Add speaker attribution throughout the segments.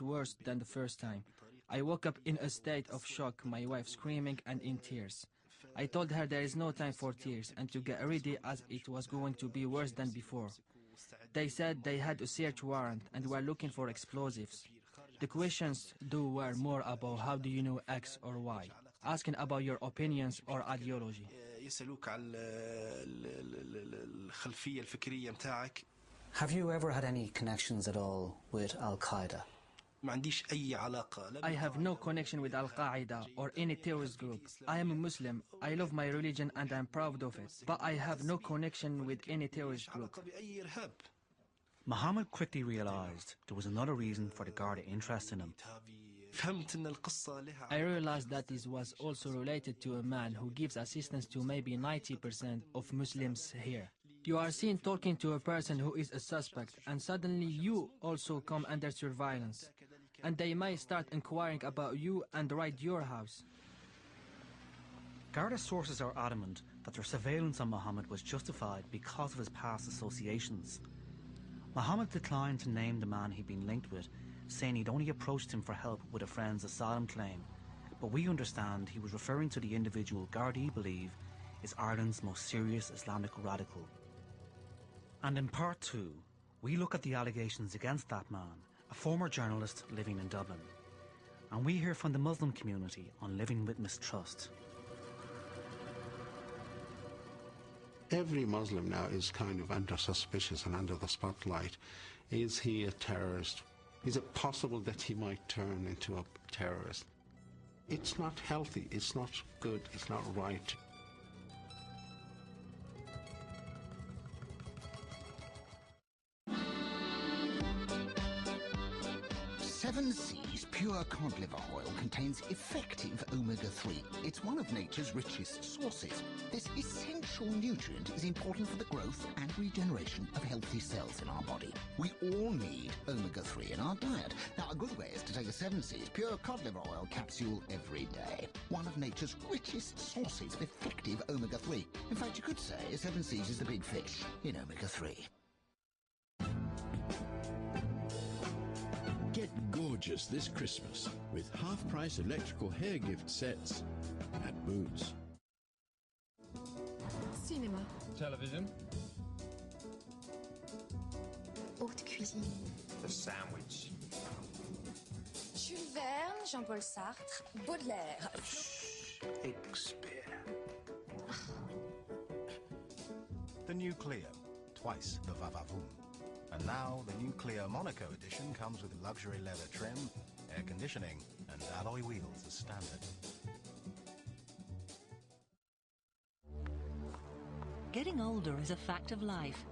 Speaker 1: almost worse than the first time. I woke up in a state of shock, my wife screaming and in tears. I told her there is no time for tears and to get ready as it was going to be worse than before. They said they had a search warrant and were looking for explosives. The questions were more about how do you know X or Y, asking about your opinions or ideology.
Speaker 2: Have you ever had any connections at all with Al-Qaeda?
Speaker 1: I have no connection with Al-Qaeda or any terrorist group. I am a Muslim, I love my religion and I'm proud of it, but I have no connection with any terrorist group.
Speaker 2: Muhammad quickly realized there was another reason for the Garda interest in him.
Speaker 1: I realized that this was also related to a man who gives assistance to maybe 90% of Muslims here. You are seen talking to a person who is a suspect, and suddenly you also come under surveillance. And they may start inquiring about you and raid your house.
Speaker 2: Garda sources are adamant that their surveillance on Muhammad was justified because of his past associations. Muhammad declined to name the man he'd been linked with, saying he'd only approached him for help with a friend's asylum claim. But we understand he was referring to the individual Gardaí believe is Ireland's most serious Islamic radical. And in part 2, we look at the allegations against that man, a former journalist living in Dublin. And we hear from the Muslim community on living with mistrust.
Speaker 3: Every Muslim now is kind of under suspicious and under the spotlight. Is he a terrorist? Is it possible that he might turn into a terrorist? It's not healthy, it's not good, it's not right.
Speaker 4: Seven Seas Pure Cod Liver Oil contains effective omega-3. It's one of nature's richest sources. This essential nutrient is important for the growth and regeneration of healthy cells in our body. We all need omega-3 in our diet. Now, a good way is to take a Seven Seas Pure Cod Liver Oil capsule every day. One of nature's richest sources of effective omega-3. In fact, you could say Seven Seas is the big fish in omega-3.
Speaker 5: Get gorgeous this Christmas with half-price electrical hair gift sets at Boots.
Speaker 6: Cinéma.
Speaker 7: Television.
Speaker 6: Haute cuisine.
Speaker 7: The sandwich.
Speaker 6: Jules Verne, Jean-Paul Sartre, Baudelaire.
Speaker 8: Shakespeare. The new Clio, twice the va-va-voom. And now, the new Clio Monaco edition comes with luxury leather trim, air conditioning, and alloy wheels as standard.
Speaker 9: Getting older is a fact of life.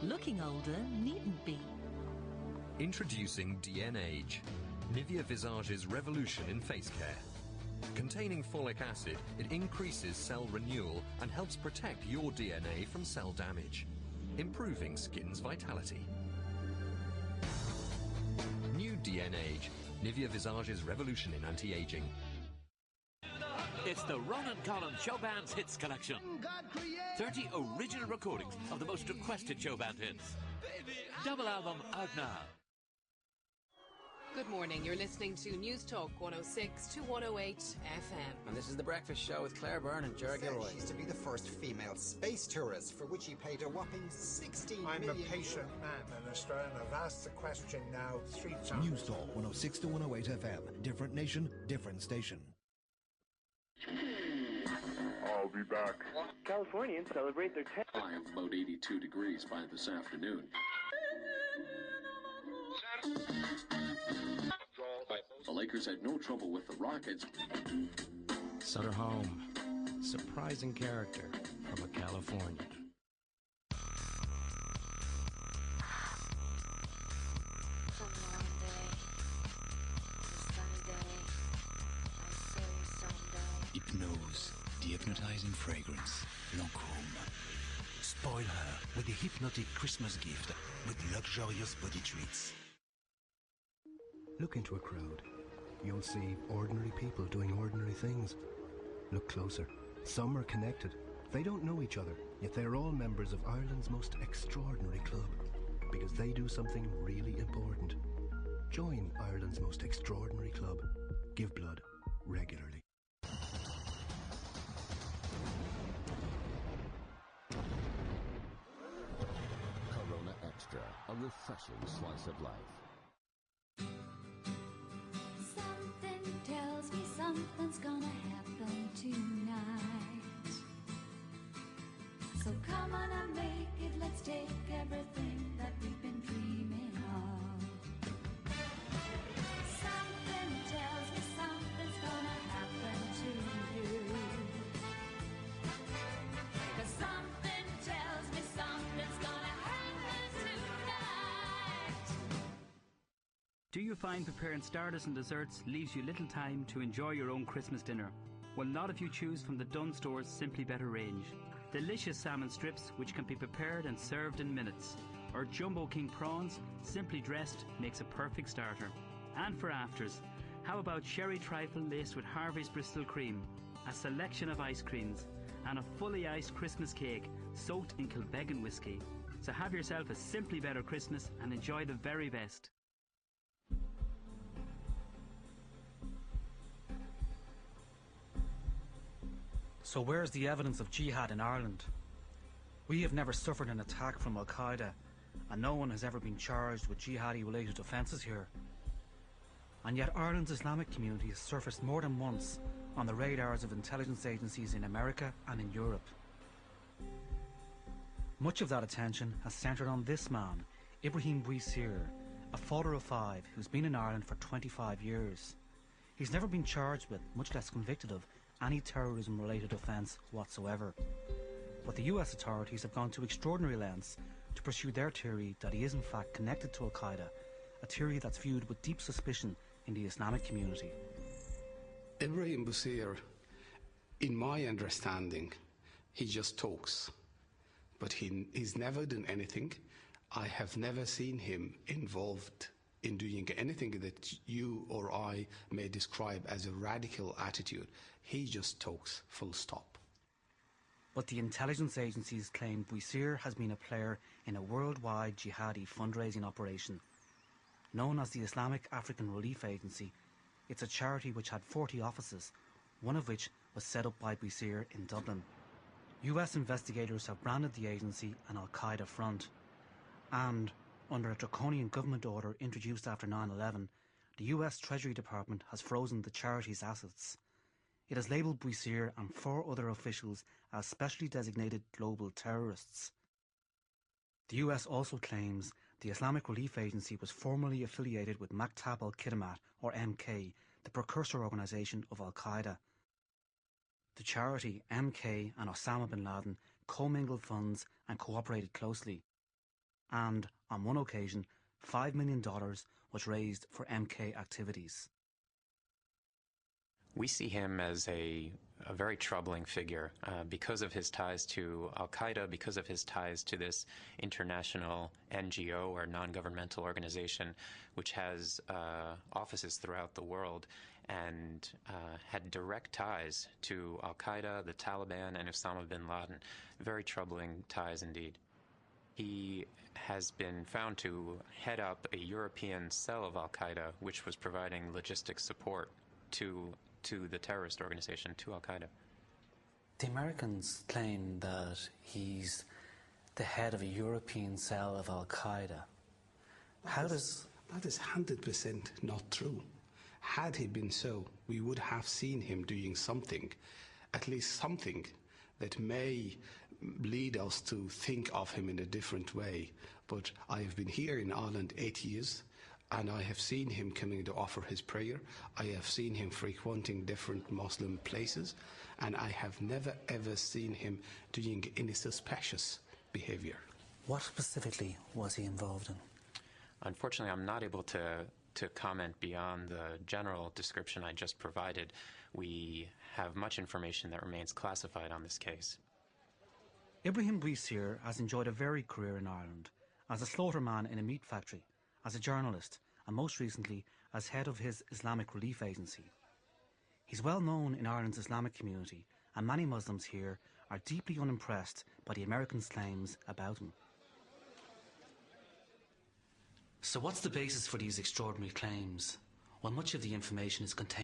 Speaker 9: Looking older needn't be.
Speaker 10: Introducing DNAge, Nivea Visage's revolution in face care. Containing folic acid, it increases cell renewal and helps protect your DNA from cell damage, improving skin's vitality. New DNAge, Nivea Visage's revolution in anti-aging.
Speaker 11: It's the Ronan Collins Show Band's Hits Collection. 30 original recordings of the most requested show band hits. Double album out now.
Speaker 12: Good morning. You're listening to News Talk 106 to 108 FM.
Speaker 13: And this is The Breakfast Show with Claire Byrne and Ger Gilroy.
Speaker 14: She's to be the first female space tourist, for which he paid a whopping 16 million.
Speaker 15: I'm a patient man in Australia, and I've asked the question now 3 times.
Speaker 16: News Talk 106 to 108 FM. Different nation, different station.
Speaker 17: I'll be back.
Speaker 18: Californians celebrate their 10th.
Speaker 19: High of about 82 degrees by this afternoon. The Lakers had no trouble with the Rockets.
Speaker 20: Sutter Home, surprising character from a Californian.
Speaker 21: Hypnose, the hypnotizing fragrance, Lancôme. Spoil her with the hypnotic Christmas gift with luxurious body treats.
Speaker 16: Look into a crowd. You'll see ordinary people doing ordinary things. Look closer. Some are connected. They don't know each other, yet they're all members of Ireland's most extraordinary club. because they do something really important. Join Ireland's most extraordinary club. Give blood regularly.
Speaker 1: Corona Extra, a refreshing slice of life.
Speaker 22: Something tells me something's gonna happen tonight. So come on and make it, let's take everything that we've been dreaming of. Something tells me something's gonna happen to you. 'Cause something tells me something's gonna happen tonight.
Speaker 23: Do you find preparing starters and desserts leaves you little time to enjoy your own Christmas dinner? Well, not if you choose from the Dunnes Stores Simply Better range. Delicious salmon strips, which can be prepared and served in minutes. Or Jumbo King prawns, simply dressed, makes a perfect starter. And for afters, how about sherry trifle laced with Harvey's Bristol cream, a selection of ice creams, and a fully iced Christmas cake soaked in Kilbeggan whiskey. So have yourself a Simply Better Christmas and enjoy the very best.
Speaker 2: So where's the evidence of jihad in Ireland? We have never suffered an attack from Al-Qaeda, and no one has ever been charged with jihadi-related offences here. And yet Ireland's Islamic community has surfaced more than once on the radars of intelligence agencies in America and in Europe. Much of that attention has centred on this man, Ibrahim Bouissir, a father of 5 who's been in Ireland for 25 years. He's never been charged with, much less convicted of, any terrorism-related offence whatsoever. But the US authorities have gone to extraordinary lengths to pursue their theory that he is in fact connected to Al-Qaeda, a theory that's viewed with deep suspicion in the Islamic community.
Speaker 3: Ibrahim Bouissir, in my understanding, he just talks, but he's never done anything. I have never seen him involved in doing anything that you or I may describe as a radical attitude. He just talks, full stop.
Speaker 2: But the intelligence agencies claim Bouissir has been a player in a worldwide jihadi fundraising operation. Known as the Islamic African Relief Agency, it's a charity which had 40 offices, one of which was set up by Bouissir in Dublin. US investigators have branded the agency an Al-Qaeda front, and under a draconian government order introduced after 9/11, the US Treasury Department has frozen the charity's assets. It has labelled Bouissir and 4 other officials as specially designated global terrorists. The US also claims the Islamic Relief Agency was formerly affiliated with Maktab al-Khidmat, or MK, the precursor organisation of Al-Qaeda. The charity, MK, and Osama bin Laden commingled funds and cooperated closely. And, on one occasion, $5 million was raised for MK activities.
Speaker 24: We see him as a very troubling figure because of his ties to Al-Qaeda, because of his ties to this international NGO or non-governmental organization which has offices throughout the world and had direct ties to Al-Qaeda, the Taliban, and Osama bin Laden. Very troubling ties indeed. He has been found to head up a European cell of Al-Qaeda which was providing logistics support to the terrorist organization, to Al-Qaeda.
Speaker 2: The Americans claim that he's the head of a European cell of Al-Qaeda.
Speaker 3: That is 100% not true. Had he been so, we would have seen him doing something, at least something, that may lead us to think of him in a different way. But I have been here in Ireland 8 years, and I have seen him coming to offer his prayer. I have seen him frequenting different Muslim places, and I have never ever seen him doing any suspicious behavior.
Speaker 2: What specifically was he involved in?
Speaker 24: Unfortunately, I'm not able to comment beyond the general description I just provided. We have much information that remains classified on this case.
Speaker 2: Ibrahim Bouissir has enjoyed a varied career in Ireland, as a slaughterman in a meat factory, as a journalist, and most recently as head of his Islamic Relief Agency. He's well known in Ireland's Islamic community, and many Muslims here are deeply unimpressed by the Americans' claims about him. So what's the basis for these extraordinary claims? Well, much of the information is contained